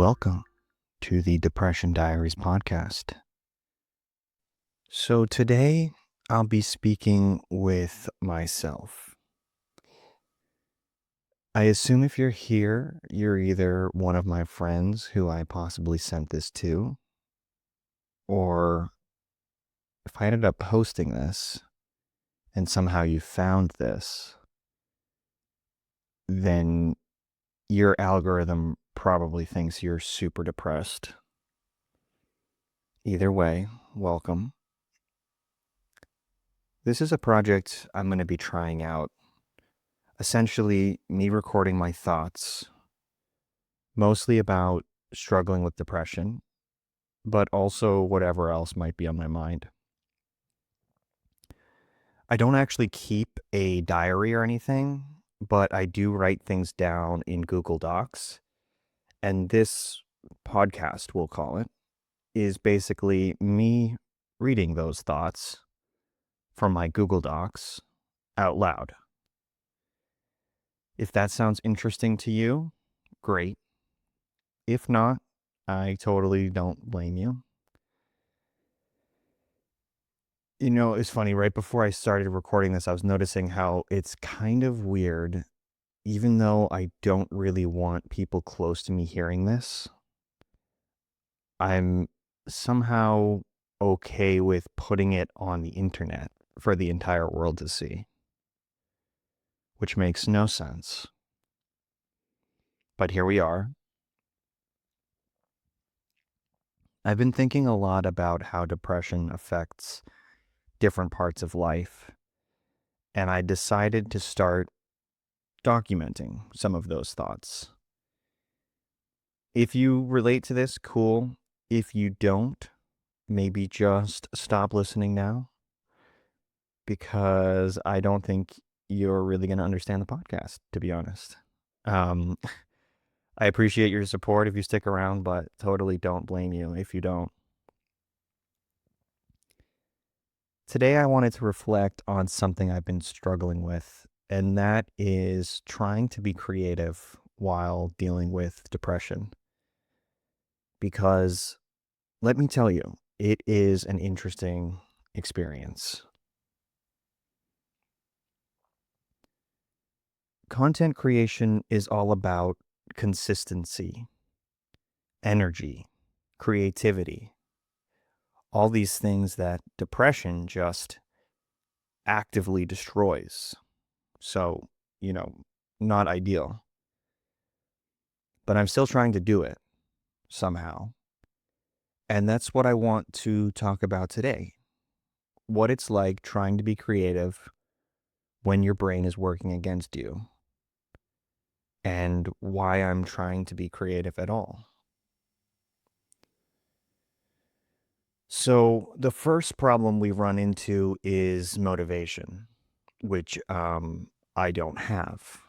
Welcome to the Depression Diaries podcast. So, today I'll be speaking with myself. I assume if you're here, you're either one of my friends who I possibly sent this to, or if I ended up posting this and somehow you found this, then your algorithm probably thinks you're super depressed. Either way, welcome. This is a project I'm going to be trying out. Essentially, me recording my thoughts, mostly about struggling with depression, but also whatever else might be on my mind. I don't actually keep a diary or anything, but I do write things down in Google Docs. And this podcast, we'll call it, is basically me reading those thoughts from my Google Docs out loud. If that sounds interesting to you, great. If not, I totally don't blame you. You know, it's funny, right before I started recording this, I was noticing how it's kind of weird, even though I don't really want people close to me hearing this. I'm somehow okay with putting it on the internet for the entire world to see, which makes no sense. But here we are. I've been thinking a lot about how depression affects different parts of life, and I decided to start documenting some of those thoughts. If you relate to this, cool. If you don't, maybe just stop listening now, because I don't think you're really going to understand the podcast, to be honest. Um, I appreciate your support if you stick around, but totally don't blame you if you don't. Today, I wanted to reflect on something I've been struggling with, and that is trying to be creative while dealing with depression. Because let me tell you, it is an interesting experience. Content creation is all about consistency, energy, creativity, all these things that depression just actively destroys. So, not ideal. But I'm still trying to do it somehow. And that's what I want to talk about today. What it's like trying to be creative when your brain is working against you, and why I'm trying to be creative at all. So, the first problem we run into is motivation, which I don't have.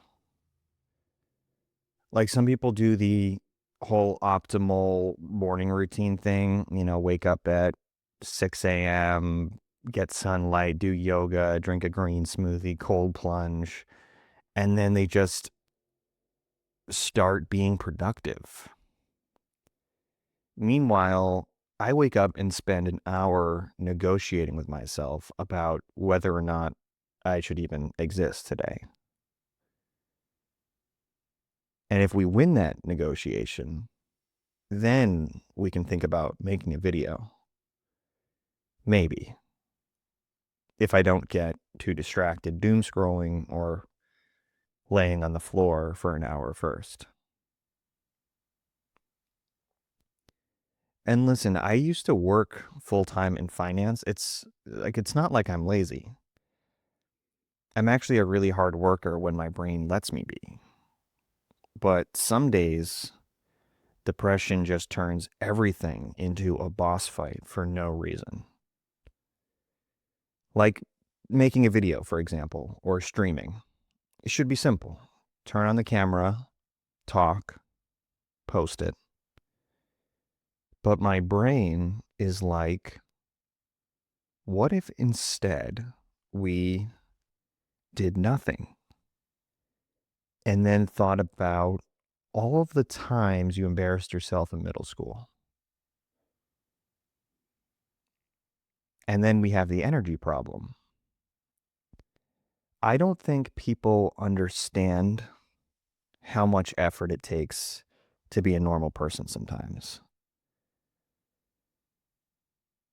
Like, some people do the whole optimal morning routine thing, wake up at 6 a.m., get sunlight, do yoga, drink a green smoothie, cold plunge, and then they just start being productive. Meanwhile, I wake up and spend an hour negotiating with myself about whether or not I should even exist today. And if we win that negotiation, then we can think about making a video. Maybe. If I don't get too distracted doom scrolling or laying on the floor for an hour first. And listen, I used to work full-time in finance. It's not like I'm lazy. I'm actually a really hard worker when my brain lets me be. But some days, depression just turns everything into a boss fight for no reason. Like making a video, for example, or streaming. It should be simple. Turn on the camera, talk, post it. But my brain is like, what if instead we did nothing and then thought about all of the times you embarrassed yourself in middle school. And then we have the energy problem. I don't think people understand how much effort it takes to be a normal person sometimes.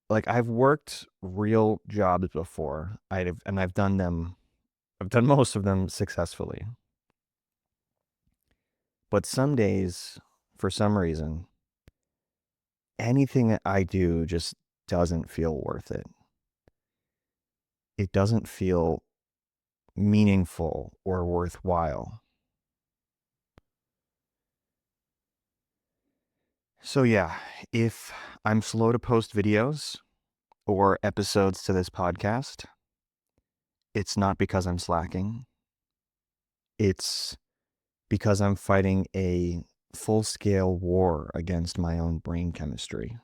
Like, I've worked real jobs before. I've done them. I've done most of them successfully. But some days, for some reason, anything that I do just doesn't feel worth it. It doesn't feel meaningful or worthwhile. So yeah, if I'm slow to post videos or episodes to this podcast, it's not because I'm slacking. It's because I'm fighting a full-scale war against my own brain chemistry.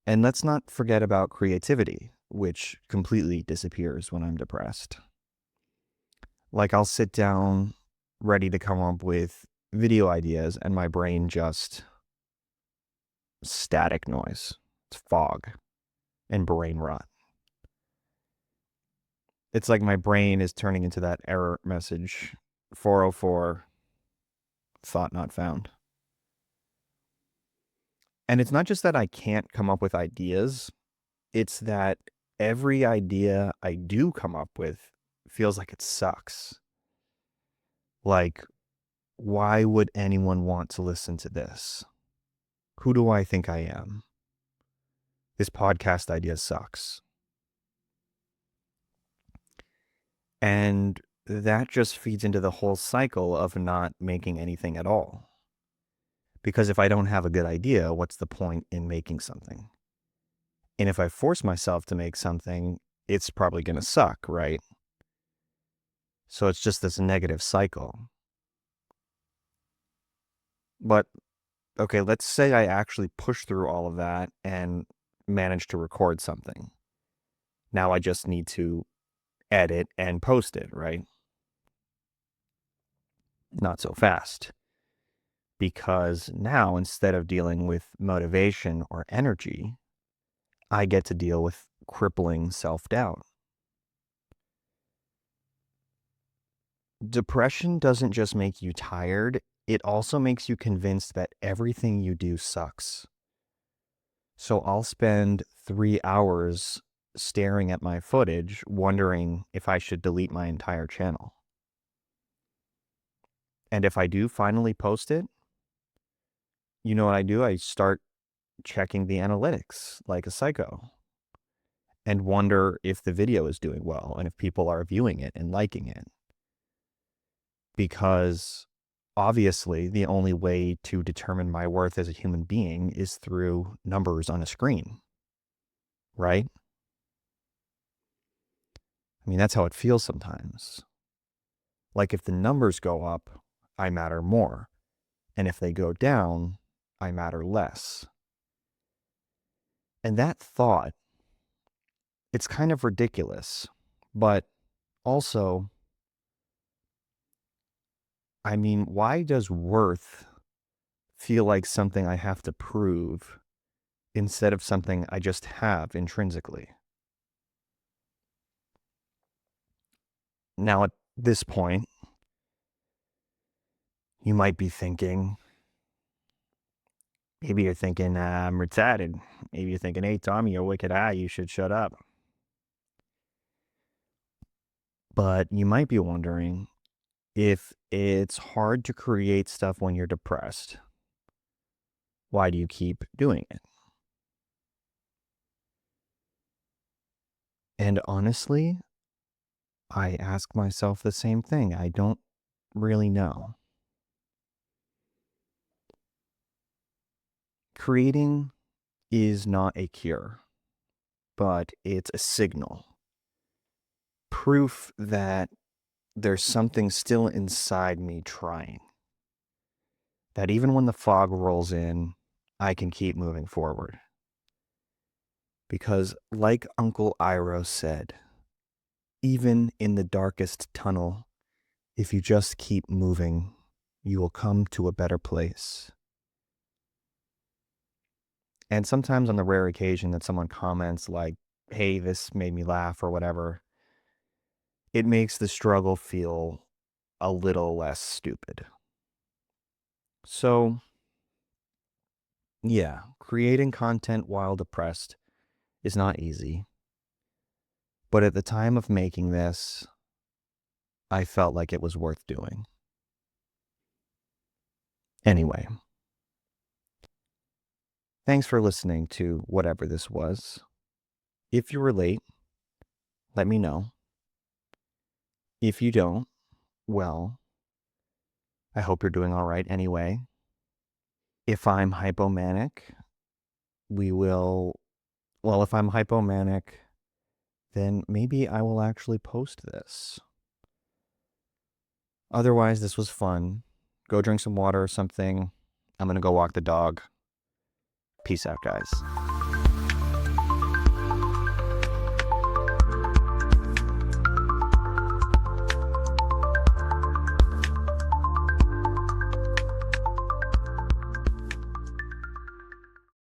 And let's not forget about creativity, which completely disappears when I'm depressed. Like, I'll sit down ready to come up with video ideas and my brain just static noise. It's fog and brain rot. It's like my brain is turning into that error message, 404, thought not found. And it's not just that I can't come up with ideas, it's that every idea I do come up with feels like it sucks. Like, why would anyone want to listen to this? Who do I think I am? This podcast idea sucks. And that just feeds into the whole cycle of not making anything at all. Because if I don't have a good idea, what's the point in making something? And if I force myself to make something, it's probably going to suck, right? So it's just this negative cycle. But okay, let's say I actually push through all of that and manage to record something. Now I just need to edit and post it, right? Not so fast. Because now instead of dealing with motivation or energy, I get to deal with crippling self-doubt. Depression doesn't just make you tired, it also makes you convinced that everything you do sucks. So I'll spend 3 hours staring at my footage, wondering if I should delete my entire channel. And if I do finally post it, you know what I do? I start checking the analytics like a psycho and wonder if the video is doing well and if people are viewing it and liking it. Because obviously, the only way to determine my worth as a human being is through numbers on a screen, right? I mean, that's how it feels sometimes. Like, if the numbers go up, I matter more. And if they go down, I matter less. And that thought, it's kind of ridiculous. But also, I mean, why does worth feel like something I have to prove instead of something I just have intrinsically? Now, at this point, you might be thinking, maybe you're thinking, I'm retarded. Maybe you're thinking, hey, Tommy, you're wicked high. You should shut up. But you might be wondering if it's hard to create stuff when you're depressed. Why do you keep doing it? And honestly, I ask myself the same thing. I don't really know. Creating is not a cure, but it's a signal. Proof that there's something still inside me trying. That even when the fog rolls in, I can keep moving forward. Because, like Uncle Iroh said, even in the darkest tunnel, If you just keep moving, you will come to a better place. And sometimes on the rare occasion that someone comments like, hey, this made me laugh or whatever, it makes the struggle feel a little less stupid. So, yeah, creating content while depressed is not easy. But at the time of making this, I felt like it was worth doing. Anyway, thanks for listening to whatever this was. If you relate, let me know. If you don't, well, I hope you're doing all right anyway. If I'm hypomanic, if I'm hypomanic, then maybe I will actually post this. Otherwise, this was fun. Go drink some water or something. I'm going to go walk the dog. Peace out, guys.